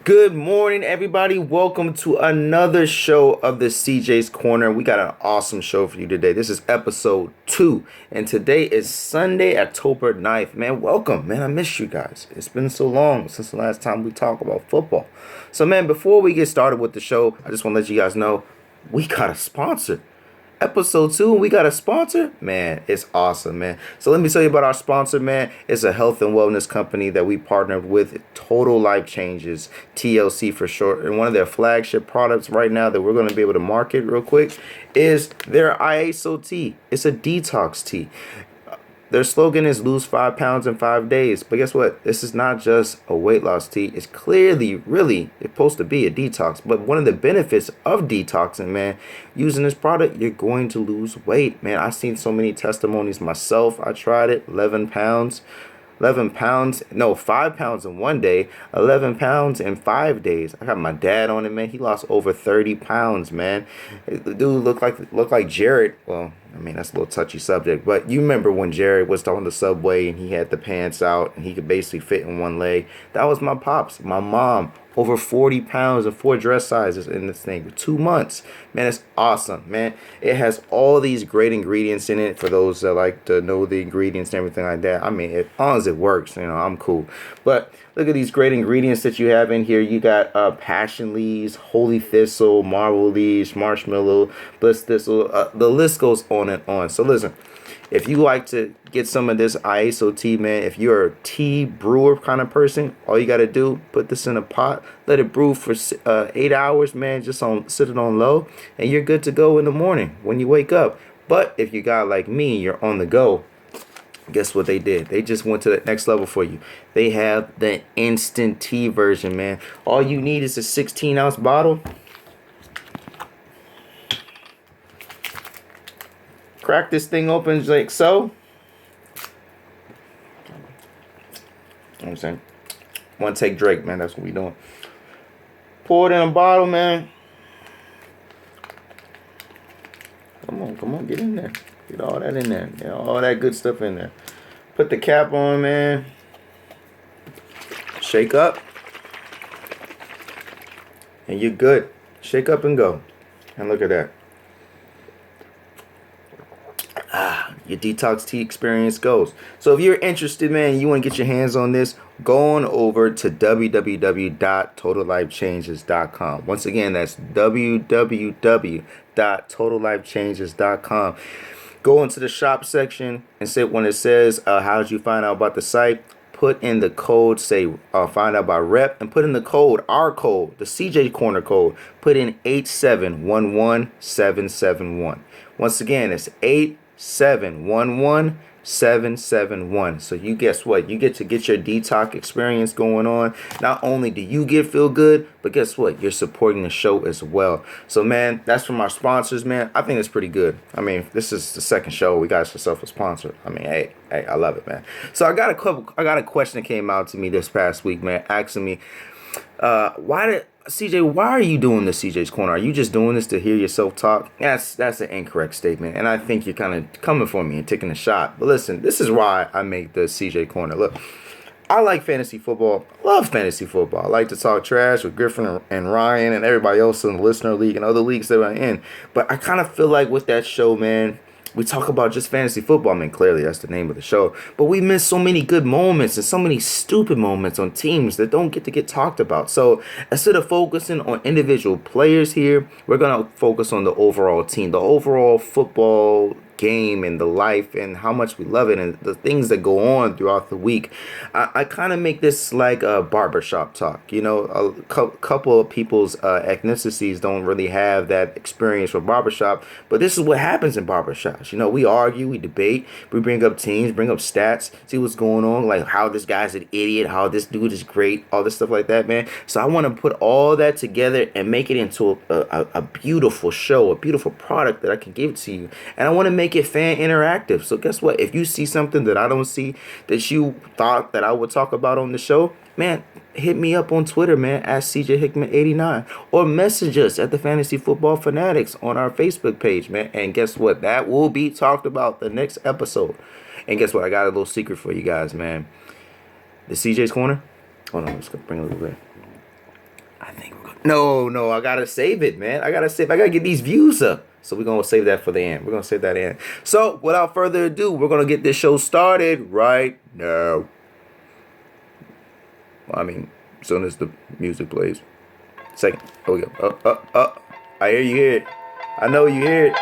Good morning, everybody. Welcome to another show of the CJ's Corner. We got an awesome show for you today. This is episode 2, and today is Sunday, October 9th. Man, welcome. Man, I missed you guys. It's been so long since the last time we talked about football. So, man, before we get started with the show, I just want to let you guys know we got a sponsor. Episode 2, we got a sponsor. Man, it's awesome, man. So let me tell you about our sponsor, man. It's a health and wellness company that we partnered with, Total Life Changes, TLC for short. And one of their flagship products right now that we're going to be able to market real quick is their ISO tea. It's a detox tea. Their slogan is lose 5 pounds in 5 days. But guess what? This is not just a weight loss tea. It's clearly, really, it's supposed to be a detox. But one of the benefits of detoxing, man, using this product, you're going to lose weight. Man, I've seen so many testimonies myself. I tried it, 11 pounds. 11 pounds, no, 5 pounds in 1 day, 11 pounds in 5 days. I got my dad on it, man. He lost over 30 pounds, man. The dude looked like Jared. Well, I mean, that's a little touchy subject, but you remember when Jared was on the subway and he had the pants out and he could basically fit in one leg? That was my pops. My mom, over 40 pounds and 4 dress sizes in this thing for 2 months. Man, it's awesome, man. It has all these great ingredients in it for those that like to know the ingredients and everything like that. I mean, as long as it works, I'm cool. But look at these great ingredients that you have in here. You got passion leaves, holy thistle, marble leaves, marshmallow, bliss thistle. The list goes on and on. So listen, if you like to get some of this ISO tea, man, if you're a tea brewer kind of person, all you got to do, put this in a pot, let it brew for 8 hours, man, sit it on low, and you're good to go in the morning when you wake up. But if you got like me, you're on the go, guess what they did? They just went to the next level for you. They have the instant tea version, man. All you need is a 16-ounce bottle. Crack this thing open like so. You know what I'm saying? One take Drake, man. That's what we doing. Pour it in a bottle, man. Come on, get in there. Get all that in there. Get all that good stuff in there. Put the cap on, man. Shake up. And you're good. Shake up and go. And look at that. Your detox tea experience goes. So if you're interested, man, you want to get your hands on this, go on over to www.totallifechanges.com. Once again, that's www.totallifechanges.com. Go into the shop section and say when it says, how did you find out about the site? Put in the code, say find out by rep, and put in the code, our code, the CJ Corner code. Put in 8711771. Once again, it's 8711771. So you guess what? You get to get your detox experience going on. Not only do you feel good, but guess what? You're supporting the show as well. So man, that's from our sponsors, man. I think it's pretty good. I mean, this is the second show we got ourselves a sponsor. I mean, hey, I love it, man. So I got a question that came out to me this past week, man, asking me, CJ, why are you doing this, CJ's Corner? Are you just doing this to hear yourself talk? That's an incorrect statement, and I think you're kind of coming for me and taking a shot. But listen, this is why I make the CJ Corner. Look, I like fantasy football. Love fantasy football. I like to talk trash with Griffin and Ryan and everybody else in the listener league and other leagues that I'm in. But I kind of feel like with that show, man, we talk about just fantasy football. I mean, clearly that's the name of the show. But we miss so many good moments and so many stupid moments on teams that don't get to get talked about. So instead of focusing on individual players here, we're going to focus on the overall team, the overall football game and the life and how much we love it and the things that go on throughout the week. I kind of make this like a barbershop talk. A couple of people's ethnicities don't really have that experience with barbershop, but this is what happens in barbershops. We argue, we debate, we bring up teams, bring up stats, see what's going on, like how this guy's an idiot, how this dude is great, all this stuff like that, man. So I want to put all that together and make it into a beautiful show, a beautiful product that I can give to you. And I want to make it fan interactive. So guess what? If you see something that I don't see that you thought that I would talk about on the show, man, hit me up on Twitter, man, at CJ Hickman89, or message us at the Fantasy Football Fanatics on our Facebook page, man. And guess what? That will be talked about the next episode. And guess what? I got a little secret for you guys, man. The CJ's Corner. Hold on, let's go bring a little bit. No, I gotta save it, man. I gotta get these views up. So we're gonna save that for the end. We're gonna save that in. So without further ado, we're gonna get this show started right now. I mean, as soon as the music plays. Second. Here we go. I hear you hear it. I know you hear it.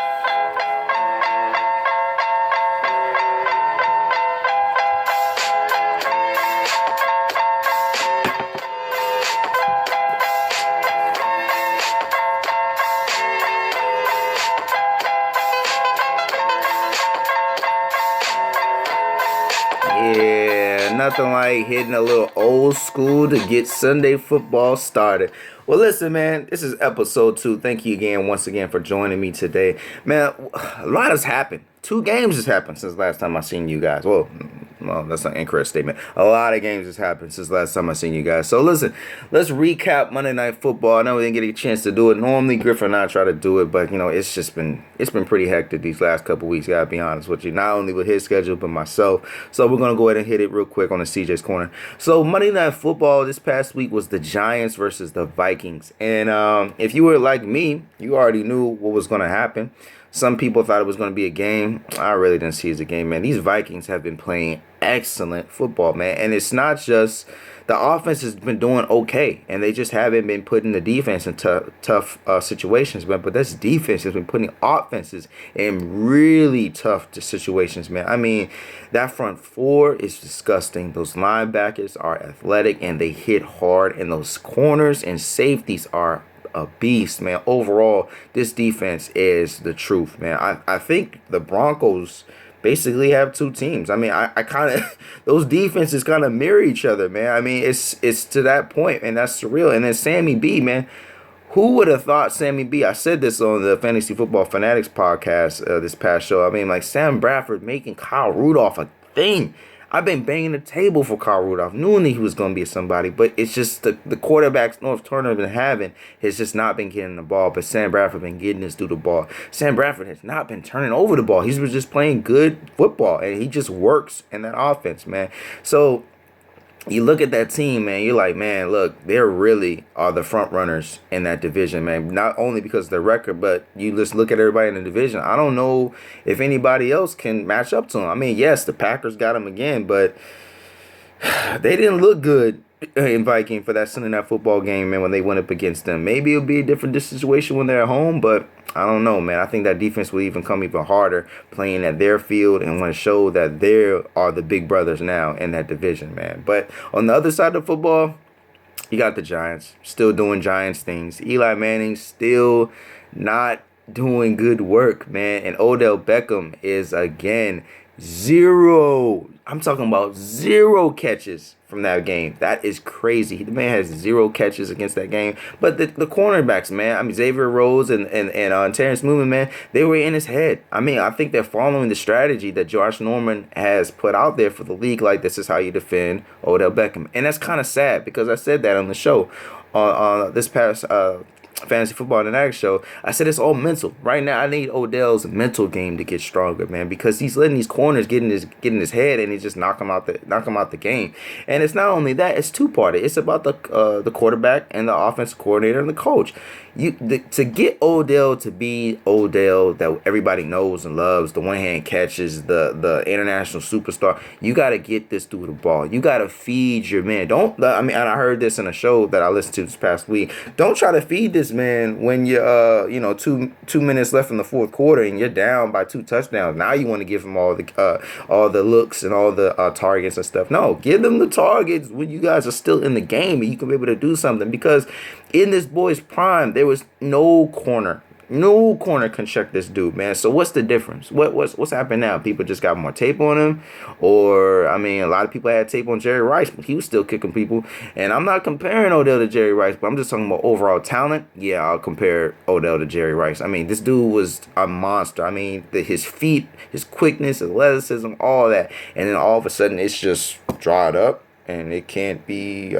Yeah, nothing like hitting a little old school to get Sunday football started. Well, listen, man, this is episode 2. Thank you again, once again, for joining me today. Man, a lot has happened. 2 games has happened since last time I seen you guys. Well, that's an incorrect statement. A lot of games has happened since last time I seen you guys. So listen, let's recap Monday Night Football. I know we didn't get a chance to do it. Normally Griffin and I try to do it, but it's been pretty hectic these last couple weeks. Gotta be honest with you. Not only with his schedule, but myself. So we're gonna go ahead and hit it real quick on the CJ's Corner. So Monday Night Football this past week was the Giants versus the Vikings, and if you were like me, you already knew what was gonna happen. Some people thought it was going to be a game. I really didn't see it as a game, man. These Vikings have been playing excellent football, man. And it's not just the offense has been doing okay, and they just haven't been putting the defense in tough situations, man. But this defense has been putting offenses in really tough situations, man. I mean, that front four is disgusting. Those linebackers are athletic, and they hit hard. And those corners and safeties are a beast, man. Overall, this defense is the truth, man. I think the Broncos basically have 2 teams. I mean, I kind of those defenses kind of mirror each other, man. I mean, it's to that point, and that's surreal. And then Sammy B, man. Who would have thought Sammy B? I said this on the Fantasy Football Fanatics podcast this past show. I mean, like Sam Bradford making Kyle Rudolph a thing. I've been banging the table for Kyle Rudolph, knowing that he was going to be somebody, but it's just the quarterbacks North Turner been having has just not been getting the ball, but Sam Bradford been getting this dude the ball. Sam Bradford has not been turning over the ball. He's been just playing good football, and he just works in that offense, man. So you look at that team, man, you're like, man, look, they really are the front runners in that division, man. Not only because of their record, but you just look at everybody in the division. I don't know if anybody else can match up to them. I mean, yes, the Packers got them again, but they didn't look good in Viking for that Sunday Night Football game, man, when they went up against them. Maybe it'll be a different situation when they're at home, but I don't know, man. I think that defense will even come even harder playing at their field and want to show that they are the big brothers now in that division, man. But on the other side of football, you got the Giants still doing Giants things. Eli Manning still not doing good work, man. And Odell Beckham is, again, I'm talking about 0 catches from that game. That is crazy. The man has 0 catches against that game. But the cornerbacks, man, I mean, Xavier Rhodes and Terrence Newman, man, they were in his head. I mean, I think they're following the strategy that Josh Norman has put out there for the league. Like, this is how you defend Odell Beckham. And that's kind of sad because I said that on the show on this past Fantasy Football and Ag show. I said it's all mental. Right now, I need Odell's mental game to get stronger, man, because he's letting these corners get in his head, and he just knock him out the game. And it's not only that; it's 2-parted. It's about the quarterback and the offensive coordinator and the coach. To get Odell to be Odell that everybody knows and loves, the one-hand catches, the international superstar, you got to get this dude the ball. You got to feed your man. And I heard this in a show that I listened to this past week. Don't try to feed this man when you're 2 minutes left in the fourth quarter and you're down by 2 touchdowns. Now you want to give him all the looks and all the targets and stuff. No, give them the targets when you guys are still in the game and you can be able to do something, because in this boy's prime, there was no corner can check this dude, man. So what's the difference? What's happening now? People just got more tape on him, or I mean, a lot of people had tape on Jerry Rice, but he was still kicking people. And I'm not comparing Odell to Jerry Rice, but I'm just talking about overall talent. Yeah, I'll compare Odell to Jerry Rice. I mean, this dude was a monster. I mean, his feet, his quickness, his athleticism, all that, and then all of a sudden it's just dried up, and it can't be.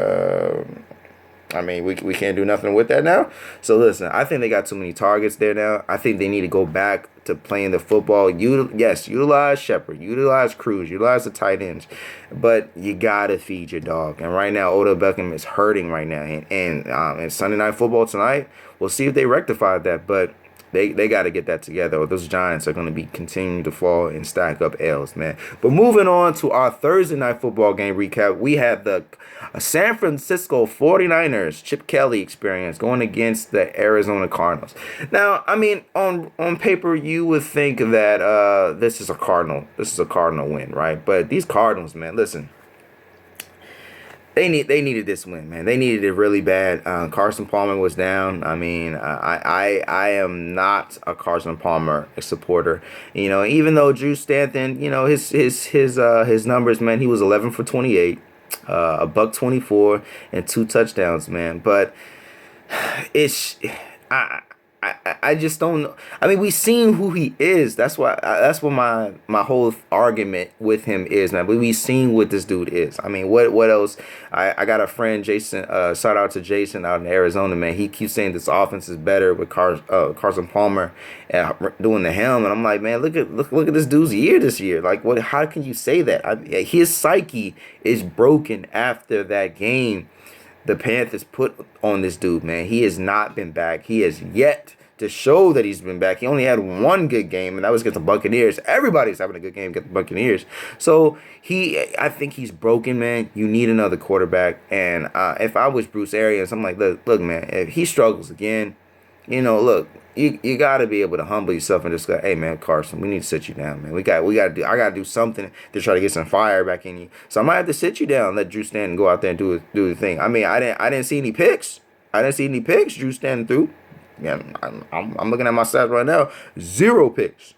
We can't do nothing with that now. So listen, I think they got too many targets there now. I think they need to go back to playing the football. Utilize Shepard, utilize Cruz, utilize the tight ends, but you gotta feed your dog. And right now, Odell Beckham is hurting right now. And Sunday Night Football tonight, we'll see if they rectify that. But they got to get that together, or those Giants are going to be continuing to fall and stack up L's, man. But moving on to our Thursday Night Football game recap, we had the San Francisco 49ers, Chip Kelly experience, going against the Arizona Cardinals. Now, I mean, on paper, you would think that this is a Cardinal win, right? But these Cardinals, man, listen. They needed this win, man. They needed it really bad. Carson Palmer was down. I mean, I am not a Carson Palmer supporter. You know, even though Drew Stanton, you know, his numbers, man, he was 11 for 28, a buck 24, and 2 touchdowns, man. But it's I just don't know. I mean, we've seen who he is. That's what my whole argument with him is, man. We've seen what this dude is. I mean, what else? I got a friend, Jason. Shout out to Jason out in Arizona, man. He keeps saying this offense is better with Carson Palmer doing the helm, and I'm like, man, look at this dude's year this year. Like, what? How can you say that? His psyche is broken after that game the Panthers put on this dude, man. He has not been back. He has yet to show that he's been back. He only had one good game, and that was against the Buccaneers. Everybody's having a good game against the Buccaneers. So I think he's broken, man. You need another quarterback. And if I was Bruce Arians, I'm like, look, man, if he struggles again, you know, look, you got to be able to humble yourself and just go, hey, man, Carson, we need to sit you down, man. I got to do something to try to get some fire back in you. So I might have to sit you down and let Drew Stanton go out there and do the thing. I mean, I didn't see any picks. Drew Stanton threw. Yeah, I'm looking at my stats right now. 0 picks.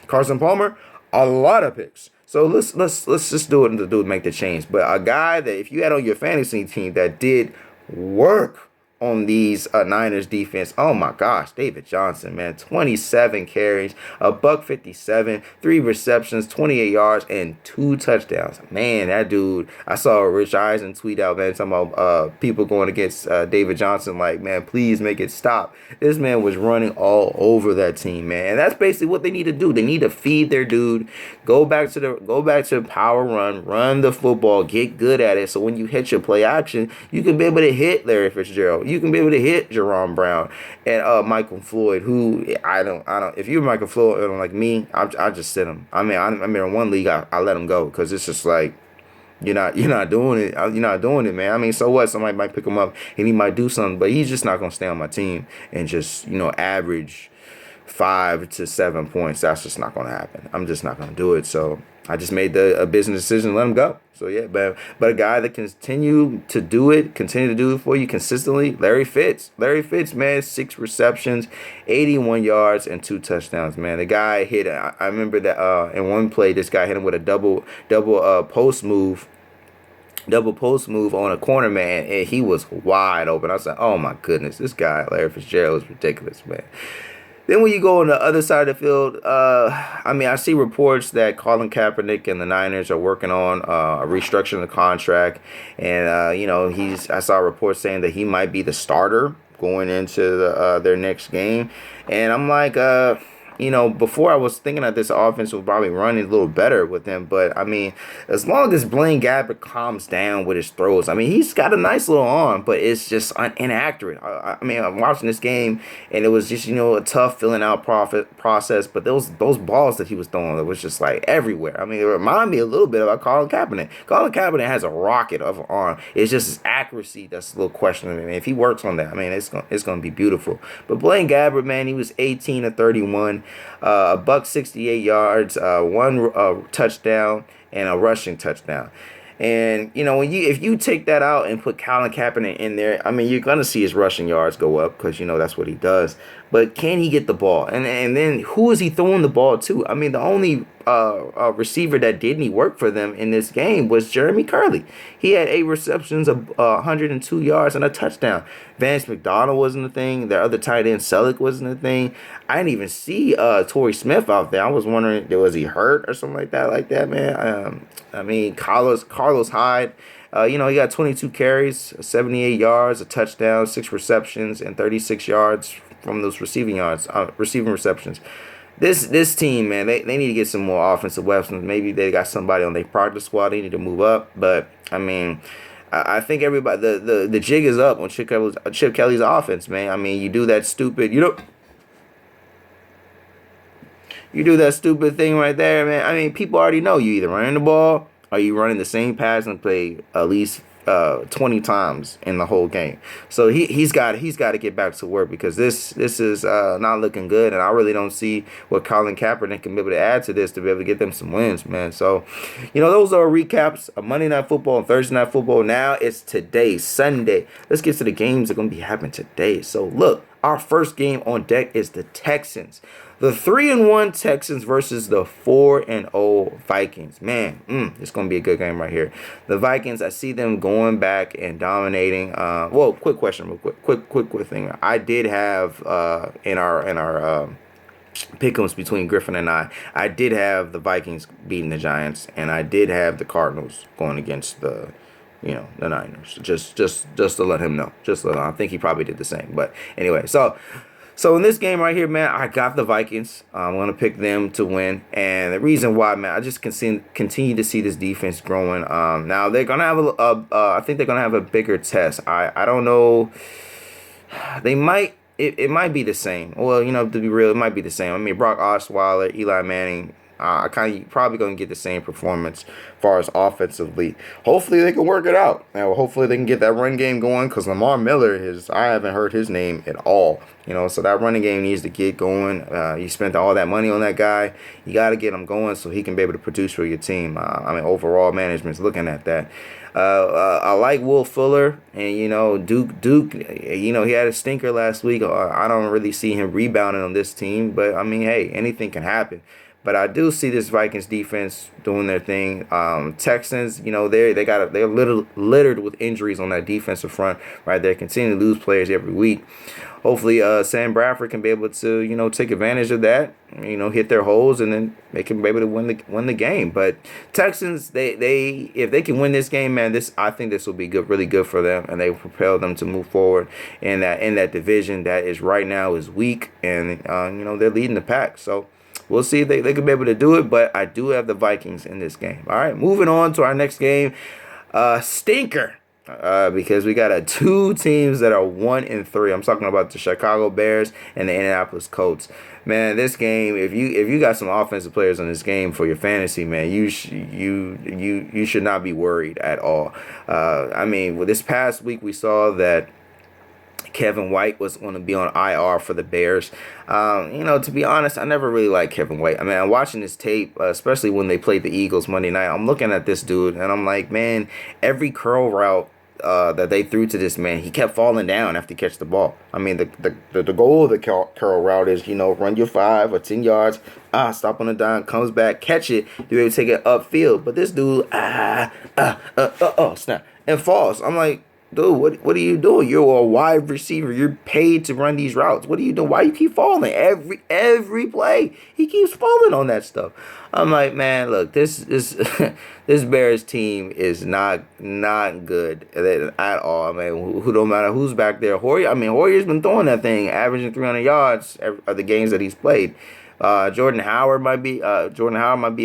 Carson Palmer, a lot of picks. So let's just do it and make the change. But a guy that if you had on your fantasy team that did work on these Niners defense, oh my gosh, David Johnson, man, 27 carries, a buck 57, 3 receptions, 28 yards, and 2 touchdowns. Man, that dude, I saw Rich Eisen tweet out, man, talking about people going against David Johnson, like, man, please make it stop. This man was running all over that team, man, and that's basically what they need to do. They need to feed their dude, go back to power run the football, get good at it, so when you hit your play action, you can be able to hit Larry Fitzgerald. You can be able to hit Jerome Brown and Michael Floyd, who I don't. If you're Michael Floyd like me, I just sit him. I mean, in one league I let him go because it's just like you're not doing it. You're not doing it, man. I mean, so what? Somebody might pick him up and he might do something, but he's just not gonna stay on my team and just average 5 to 7 points. That's just not gonna happen. I'm just not gonna do it. So I just made a business decision to let him go. So yeah, but a guy that continue to do it for you consistently, Larry Fitz, man, 6 receptions, 81 yards, and 2 touchdowns, man. The guy hit. I remember that in one play, this guy hit him with a double post move on a corner, man, and he was wide open. I was like, oh my goodness, this guy Larry Fitzgerald is ridiculous, man. Then when you go on the other side of the field, I mean, I see reports that Colin Kaepernick and the Niners are working on restructuring the contract, and I saw reports saying that he might be the starter going into their next game, and I'm like, before I was thinking that this offense was probably running a little better with him. But, I mean, as long as Blaine Gabbert calms down with his throws, I mean, he's got a nice little arm, but it's just inaccurate. I mean, I'm watching this game, and it was just, a tough filling out process. But those balls that he was throwing, it was just, like, everywhere. I mean, it reminded me a little bit about Colin Kaepernick. Colin Kaepernick has a rocket of an arm. It's just his accuracy that's a little questionable. I mean, if he works on that, I mean, it's gonna be beautiful. But Blaine Gabbert, man, he was 18 to 31. A buck 68 yards, 1 touchdown, and a rushing touchdown. And if you take that out and put Colin Kaepernick in there, I mean, you're gonna see his rushing yards go up because that's what he does. But can he get the ball? And then who is he throwing the ball to? I mean, the only receiver that didn't work for them in this game was Jeremy Curley. He had 8 receptions, 102 yards, and a touchdown. Vance McDonald wasn't a thing. The other tight end, Selleck, wasn't a thing. I didn't even see Torrey Smith out there. I was wondering, was he hurt or something like that, man? I mean, Carlos Hyde, he got 22 carries, 78 yards, a touchdown, 6 receptions, and 36 yards from those receiving receptions. this team, man, they need to get some more offensive weapons. Maybe they got somebody on their practice squad. They need to move up. But I mean, I think everybody the jig is up on Chip Kelly's offense, man. I mean, you do that stupid, you do that stupid thing right there, man. I mean, people already know you either running the ball or you running the same pass and play at least 20 times in the whole game. So he's got to get back to work because this is not looking good, and I really don't see what Colin Kaepernick can be able to add to this to be able to get them some wins, man. So, those are recaps of Monday Night Football and Thursday Night Football. Now it's today, Sunday. Let's get to the games that are going to be happening today. So look, our first game on deck is the Texans. The 3-1 Texans versus the 4-0 Vikings. Man, it's going to be a good game right here. The Vikings, I see them going back and dominating. Quick question, real quick. Quick thing. I did have in our pick'ems between Griffin and I did have the Vikings beating the Giants, and I did have the Cardinals going against the Niners. Just to let him know. I think he probably did the same. But anyway, So in this game right here, man, I got the Vikings. I'm going to pick them to win. And the reason why, man, I just continue to see this defense growing. Now, they're going to have I think they're going to have a bigger test. I don't know. They might. It might be the same. Well, to be real, it might be the same. I mean, Brock Osweiler, Eli Manning, probably going to get the same performance as far as offensively. Hopefully they can work it out. Now, hopefully they can get that run game going because Lamar Miller I haven't heard his name at all. So that running game needs to get going. You spent all that money on that guy. You got to get him going so he can be able to produce for your team. Overall management's looking at that. I like Will Fuller and Duke. He had a stinker last week. I don't really see him rebounding on this team, but I mean, hey, anything can happen. But I do see this Vikings defense doing their thing. Texans, they're littered with injuries on that defensive front right there. Continue to lose players every week. Hopefully, Sam Bradford can be able to take advantage of that. Hit their holes, and then they can be able to win the game. But Texans, they if they can win this game, man, I think this will be good, really good for them, and they will propel them to move forward in that division that is right now is weak, and they're leading the pack. So. We'll see if they could be able to do it, but I do have the Vikings in this game. All right, moving on to our next game. Stinker. Because we got two teams that are 1-3. I'm talking about the Chicago Bears and the Indianapolis Colts. Man, this game, if you got some offensive players in this game for your fantasy, man, you should not be worried at all. This past week we saw that Kevin White was going to be on IR for the Bears. To be honest, I never really liked Kevin White. I'm watching this tape, especially when they played the Eagles Monday night. I'm looking at this dude, and I'm like, man, every curl route that they threw to this man, he kept falling down after he catch the ball. The goal of the curl route is, run your 5 or 10 yards, stop on the dime, comes back, catch it, you're able to take it upfield. But this dude, snap, and falls. I'm like, dude, what are you doing? You're a wide receiver. You're paid to run these routes. What are you doing? Why you keep falling? Every play, he keeps falling on that stuff. I'm like, man, look, this this Bears team is not good at all. Who don't matter who's back there. Hoyer's been throwing that thing, averaging 300 yards of the games that he's played. Jordan Howard might be a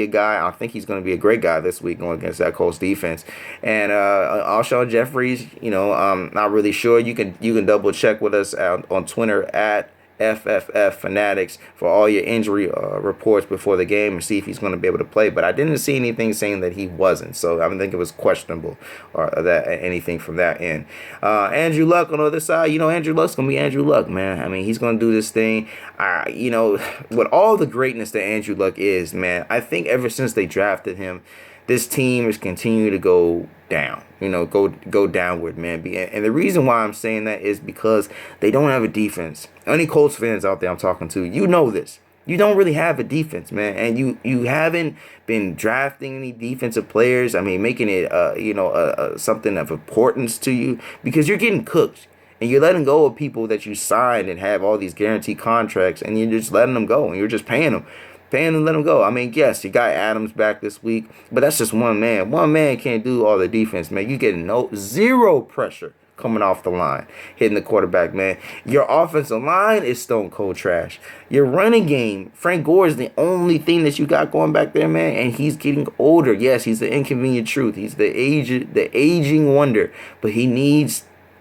guy. I think he's going to be a great guy this week going against that Colts defense. And Alshon Jeffries, I'm not really sure. You can double check with us on Twitter at FFF Fanatics for all your injury reports before the game and see if he's going to be able to play. But I didn't see anything saying that he wasn't, so I don't think it was questionable or that anything from that end. Andrew Luck on the other side, Andrew Luck's going to be Andrew Luck, man. He's going to do this thing. With all the greatness that Andrew Luck is, man, I think ever since they drafted him, this team is continuing to go down, go downward, man. And the reason why I'm saying that is because they don't have a defense. Any Colts fans out there I'm talking to, this. You don't really have a defense, man. And you haven't been drafting any defensive players. Making it, something of importance to you because you're getting cooked. And you're letting go of people that you signed and have all these guaranteed contracts, and you're just letting them go, and you're just paying them and let him go. Yes, you got Adams back this week, but that's just one man. One man can't do all the defense, man. You getting zero pressure coming off the line, hitting the quarterback, man. Your offensive line is stone cold trash. Your running game, Frank Gore is the only thing that you got going back there, man, and he's getting older. Yes, he's the inconvenient truth. He's the aging wonder, but you need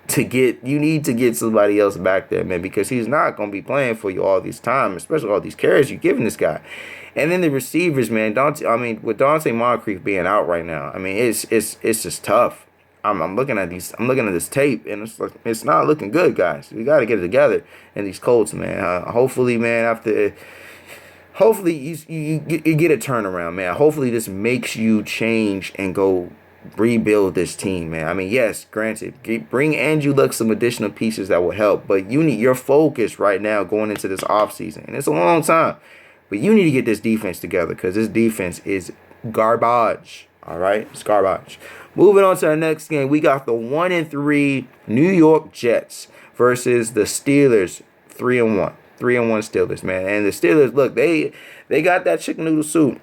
to get somebody else back there, man, because he's not going to be playing for you all this time, especially all these carries you're giving this guy. And then the receivers, man, with Dante Moncrief being out right now, I mean, it's just tough. I'm looking at this tape, and it's not looking good, guys. We got to get it together in these Colts, man. Hopefully, man, hopefully you get a turnaround, man. Hopefully this makes you change and go rebuild this team, man. I mean, yes, granted, bring Andrew Luck some additional pieces that will help, but you need your focus right now going into this offseason, and it's a long time, but you need to get this defense together because this defense is garbage. All right, it's garbage. Moving on to our next game, we got the 1-3 New York Jets versus the Steelers, 3-1 Steelers, man. And the Steelers, look, they got that chicken noodle soup.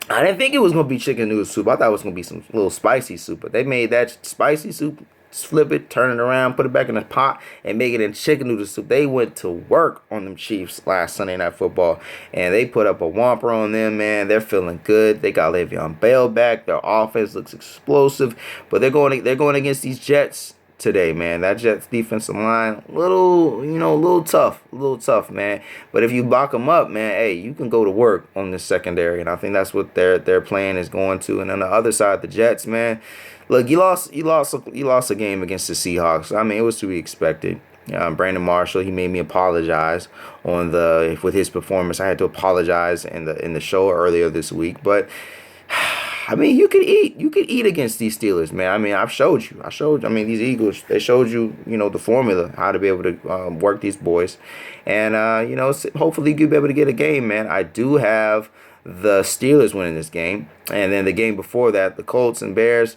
I didn't think it was going to be chicken noodle soup. I thought it was going to be some little spicy soup. But they made that spicy soup, flip it, turn it around, put it back in the pot, and make it in chicken noodle soup. They went to work on them Chiefs last Sunday Night Football, and they put up a whomper on them, man. They're feeling good. They got Le'Veon Bell back. Their offense looks explosive. But they're going against these Jets today, man. That Jets defensive line, a little tough, man. But if you lock them up, man, hey, you can go to work on the secondary, and I think that's what their plan is going to. And on the other side, the Jets, man, look, you lost a game against the Seahawks. I mean, it was to be expected. Brandon Marshall, he made me apologize with his performance. I had to apologize in the show earlier this week, but I mean, you could eat against these Steelers, man. I mean, I showed you. I mean, these Eagles, they showed you, the formula, how to be able to work these boys. And, hopefully you'll be able to get a game, man. I do have the Steelers winning this game. And then the game before that, the Colts and Bears,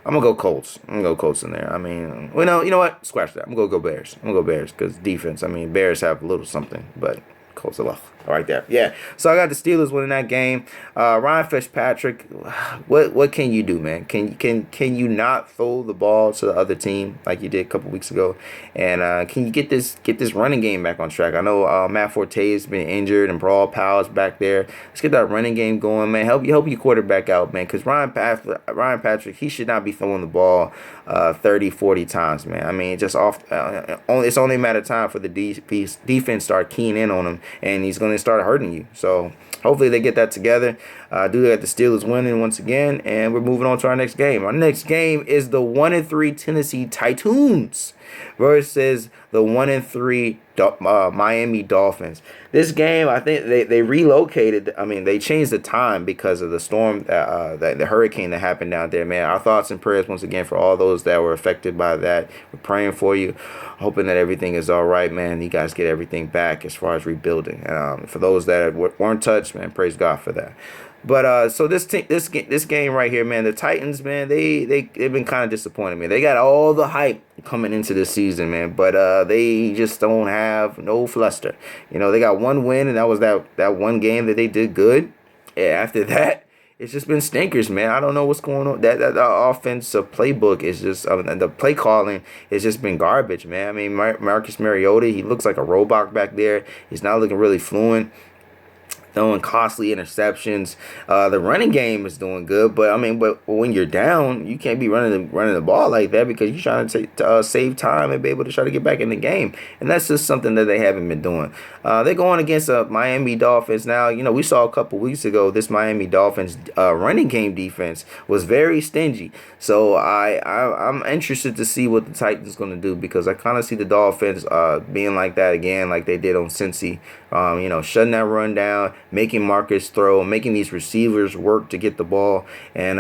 I'm going to go Colts. I'm going to go Colts in there. I mean, you know what? Scratch that. I'm going to go Bears. I'm going to go Bears because defense, I mean, Bears have a little something, but Colts are right there. Yeah. So I got the Steelers winning that game. Ryan Fitzpatrick, what can you do, man? Can you not throw the ball to the other team like you did a couple weeks ago? And can you get this running game back on track? I know Matt Forte has been injured and Brawl Powell's back there. Let's get that running game going, man. Help your quarterback out, man, because Ryan Patrick, he should not be throwing the ball 30, 40 times, man. I mean, just it's only a matter of time for the defense start keying in on him, and he's going to start hurting you. So hopefully they get that together. Do get the Steelers winning once again, and we're moving on to our next game. Our next game is the 1-3 Tennessee Titans versus the 1-3 Miami Dolphins. This game, I think they relocated. I mean, they changed the time because of the storm, the hurricane that happened down there, man. Our thoughts and prayers once again for all those that were affected by that. We're praying for you, hoping that everything is all right, man. You guys get everything back as far as rebuilding. For those that weren't touched, man, praise God for that. But so this game right here, man, the Titans, man, they've been kind of disappointed, man. They got all the hype coming into this season, man, but they just don't have no fluster. They got one win, and that was that one game that they did good. Yeah, after that, it's just been stinkers, man. I don't know what's going on. That offensive playbook is just the play calling has just been garbage, man. I mean, Marcus Mariota, he looks like a robot back there. He's not looking really fluent, throwing costly interceptions. The running game is doing good, but when you're down, you can't be running the ball like that because you're trying to save time and be able to try to get back in the game, and that's just something that they haven't been doing. They're going against a Miami Dolphins now. We saw a couple weeks ago this Miami Dolphins running game defense was very stingy. So I'm interested to see what the Titans going to do because I kind of see the Dolphins being like that again, like they did on Cincy. Shutting that run down, making Marcus throw, making these receivers work to get the ball, and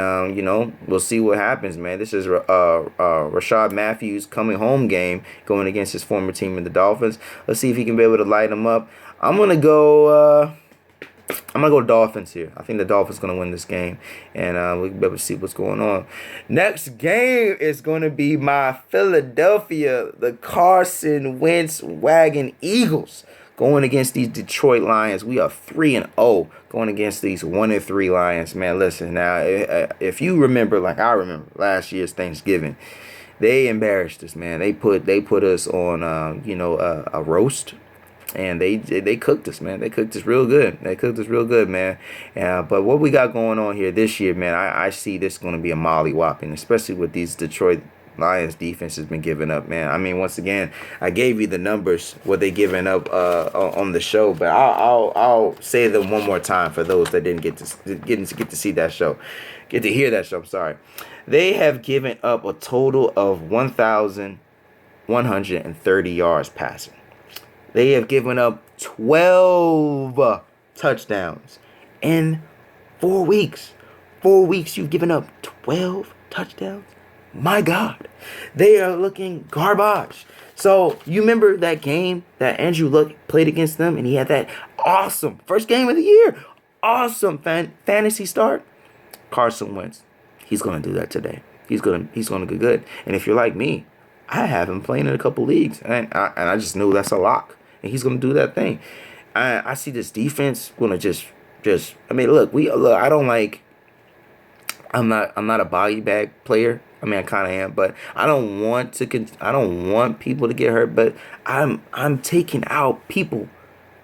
we'll see what happens, man. This is Rashad Matthews' coming home game going against his former team in the Dolphins. Let's see if he can be able to light them up. I'm gonna go Dolphins here. I think the Dolphins gonna win this game, and we'll be able to see what's going on. Next game is gonna be my Philadelphia, the Carson Wentz Wagon Eagles, going against these Detroit Lions. We are 3-0 going against these 1-3 Lions. Man, listen, now, if you remember, like I remember last year's Thanksgiving, They embarrassed us, man. They put us on a roast, and they cooked us, man. They cooked us real good. They cooked us real good, man. But what we got going on here this year, man, I see this going to be a molly whopping, especially with these Detroit Lions defense has been giving up, man. I mean, once again, I gave you the numbers what they giving up on the show, but I'll say them one more time for those that didn't get to see that show, get to hear that show. I'm sorry. They have given up a total of 1,130 yards passing. They have given up 12 touchdowns in 4 weeks. 4 weeks, you've given up 12 touchdowns. My God, they are looking garbage. So you remember that game that Andrew Luck played against them, and he had that awesome first game of the year, awesome fantasy start. Carson Wentz, he's gonna do that today. He's gonna do good. And if you're like me, I have him playing in a couple leagues, and I just knew that's a lock, and he's gonna do that thing. I see this defense gonna just. I mean, look, I don't like. I'm not a body bag player. I mean, I kind of am, but I don't want people to get hurt. But I'm taking out people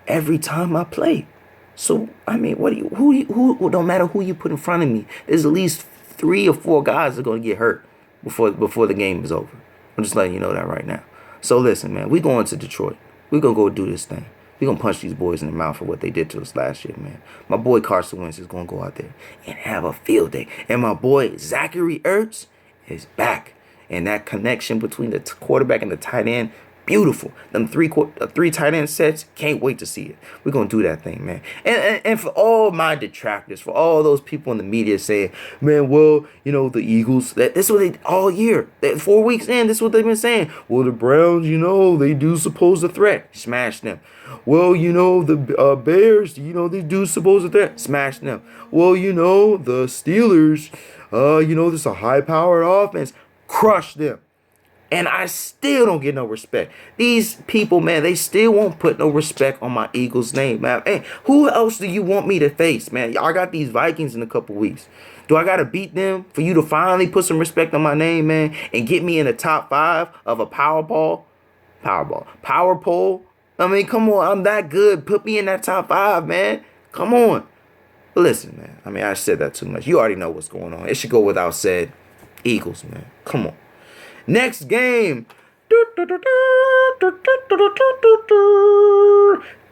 every time I play. So I mean, who don't matter who you put in front of me. There's at least 3 or 4 guys that are gonna get hurt before the game is over. I'm just letting you know that right now. So listen, man, we going to Detroit. We gonna go do this thing. We gonna punch these boys in the mouth for what they did to us last year, man. My boy Carson Wentz is gonna go out there and have a field day, and my boy Zachary Ertz is back. And that connection between the quarterback and the tight end, beautiful. Them three tight end sets, can't wait to see it. We're going to do that thing, man. And for all my detractors, for all those people in the media saying, man, well, the Eagles, this is what they, all year, 4 weeks in, this is what they've been saying. Well, the Browns, they do suppose a threat. Smash them. Well, the Bears, they do suppose a threat. Smash them. Well, the Steelers, this is a high-powered offense. Crush them. And I still don't get no respect. These people, man, they still won't put no respect on my Eagles name, man. Hey, who else do you want me to face, man? I got these Vikings in a couple weeks. Do I got to beat them for you to finally put some respect on my name, man, and get me in the top 5 of a power poll? I mean, come on. I'm that good. Put me in that top 5, man. Come on. But listen, man. I mean, I said that too much. You already know what's going on. It should go without said. Eagles, man. Come on. Next game.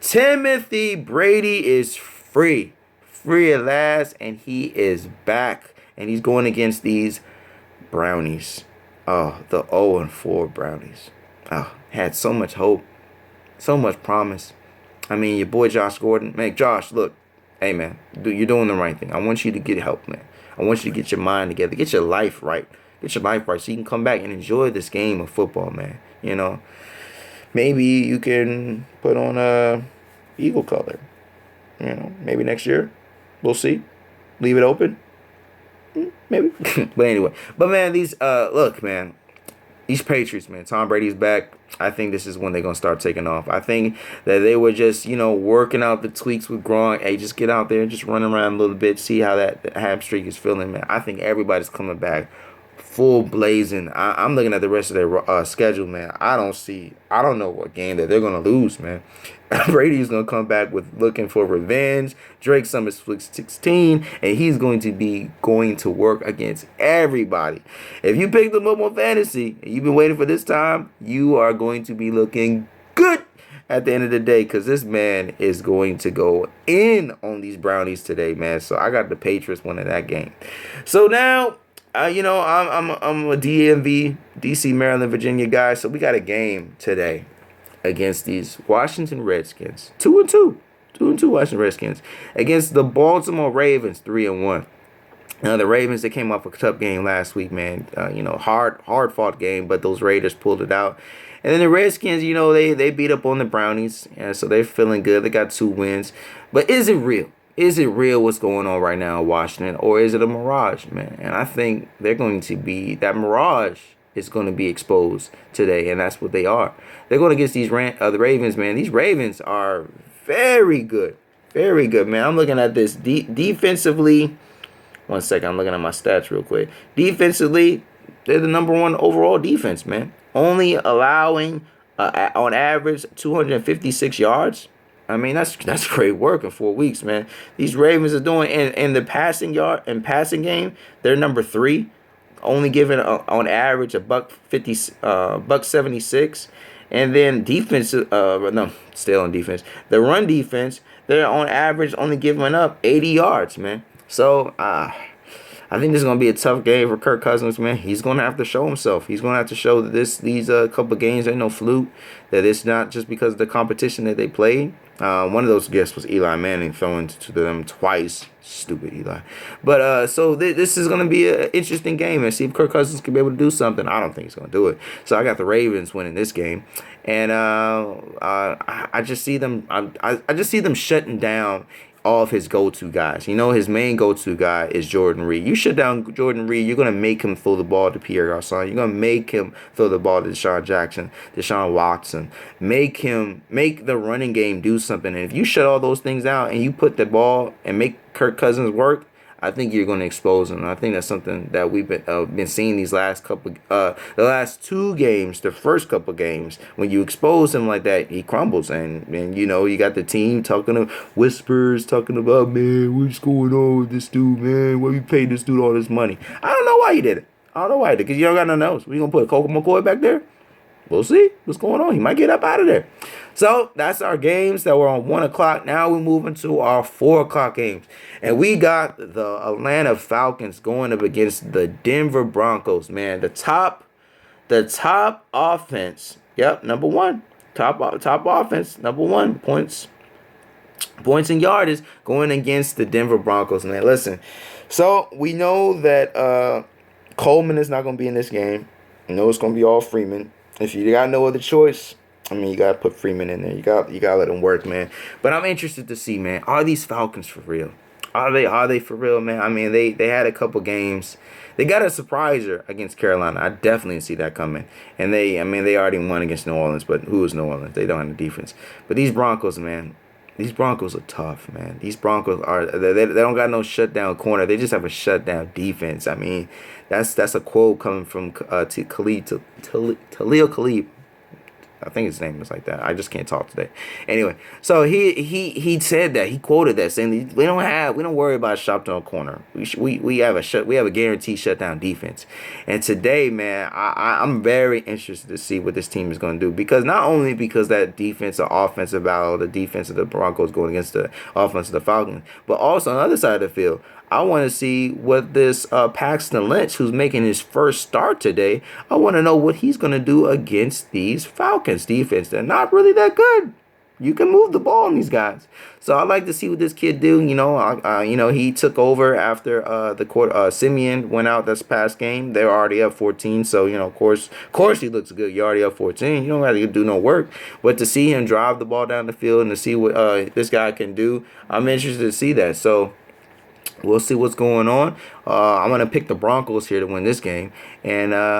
Timothy Brady is free. Free at last, and he is back. And he's going against these Brownies. Oh, the 0-4 Brownies. Oh, had so much hope. So much promise. I mean, your boy Josh Gordon. Man, Josh, look. Hey, man. You're doing the right thing. I want you to get help, man. I want you to get your mind together. Get your life right. Get your life right so you can come back and enjoy this game of football, man. Maybe you can put on a Eagle color. Maybe next year. We'll see. Leave it open. Maybe. But anyway. But, man, these Patriots, man. Tom Brady's back. I think this is when they're going to start taking off. I think that they were just, working out the tweaks with Gronk. Hey, just get out there and just run around a little bit. See how that hamstring is feeling, man. I think everybody's coming back full blazing. I'm looking at the rest of their schedule, man. I don't know what game that they're going to lose, man. Brady's going to come back with looking for revenge. Drake Summers 16, and he's going to work against everybody. If you picked them up on fantasy and you've been waiting for this time, you are going to be looking good at the end of the day, because this man is going to go in on these Brownies today, man. So I got the Patriots winning that game. So now, I'm a DMV, DC, Maryland, Virginia guy. So we got a game today against these Washington Redskins, 2-2 Washington Redskins against the Baltimore Ravens, 3-1. Now the Ravens, they came off a tough game last week, man. Hard fought game, but those Raiders pulled it out. And then the Redskins, they beat up on the Brownies, and so they're feeling good. They got 2 wins, but is it real? Is it real what's going on right now in Washington, or is it a mirage, man? And I think that mirage is going to be exposed today, and that's what they are. They're going against the Ravens, man. These Ravens are very good. Very good, man. I'm looking at this defensively. 1 second, I'm looking at my stats real quick. Defensively, they're the number one overall defense, man. Only allowing on average 256 yards. I mean, that's great work in 4 weeks, man. These Ravens are doing in the passing yard and passing game. They're number three, only giving on average a buck 50, buck 76, and then defense. No, still on defense. The run defense, they're on average only giving up 80 yards, man. So I think this is gonna be a tough game for Kirk Cousins, man. He's gonna have to show himself. He's gonna have to show that these couple games ain't no fluke. That it's not just because of the competition that they played. One of those guests was Eli Manning throwing to them twice. Stupid Eli. But so this is gonna be an interesting game and see if Kirk Cousins can be able to do something. I don't think he's gonna do it. So I got the Ravens winning this game, and I just see them. I just see them shutting down all of his go-to guys. You know, his main go-to guy is Jordan Reed. You shut down Jordan Reed, you're going to make him throw the ball to Pierre Garçon. You're going to make him throw the ball to Deshaun Jackson, Deshaun Watson. Make the running game do something. And if you shut all those things out and you put the ball and make Kirk Cousins work, I think you're going to expose him. I think that's something that we've been seeing these last the last two games, the first couple games. When you expose him like that, he crumbles, and you know you got the team talking about, man, what's going on with this dude, man? Why you paid this dude all this money? I don't know why he did it. I don't know why he did, because you don't got nothing else. We gonna put Colt McCoy back there? We'll see what's going on. He might get up out of there. So that's our games that were on 1 o'clock. Now we're moving to our 4 o'clock games. And we got the Atlanta Falcons going up against the Denver Broncos, man. The top offense. Yep, number one. Top offense, number one. Points and yardage going against the Denver Broncos, man. Listen, so we know that Coleman is not going to be in this game. You know it's going to be all Freeman. If you got no other choice, I mean, you got to put Freeman in there. You got to let him work, man. But I'm interested to see, man, are these Falcons for real? Are they for real, man? I mean, they had a couple games. They got a surpriser against Carolina. I definitely see that coming. And they already won against New Orleans, but who is New Orleans? They don't have the defense. But these Broncos, man, these Broncos are tough, man. These Broncos they don't got no shutdown corner. They just have a shutdown defense. I mean, that's a quote coming from Talil Khalid. I think his name is like that. I just can't talk today. Anyway, so he said that, he quoted that, saying we don't worry about a shutdown corner. We have a guaranteed shutdown defense. And today, man, I'm very interested to see what this team is going to do, because not only because that defense or offensive battle, the defense of the Broncos going against the offense of the Falcons, but also on the other side of the field, I want to see what this Paxton Lynch, who's making his first start today, I want to know what he's going to do against these Falcons defense. They're not really that good. You can move the ball on these guys. So I'd like to see what this kid do. You know, he took over after Simeon went out this past game. They were already up 14. So, you know, of course he looks good. You're already up 14. You don't have to do no work. But to see him drive the ball down the field and to see what this guy can do, I'm interested to see that. So we'll see what's going on. I'm going to pick the Broncos here to win this game. And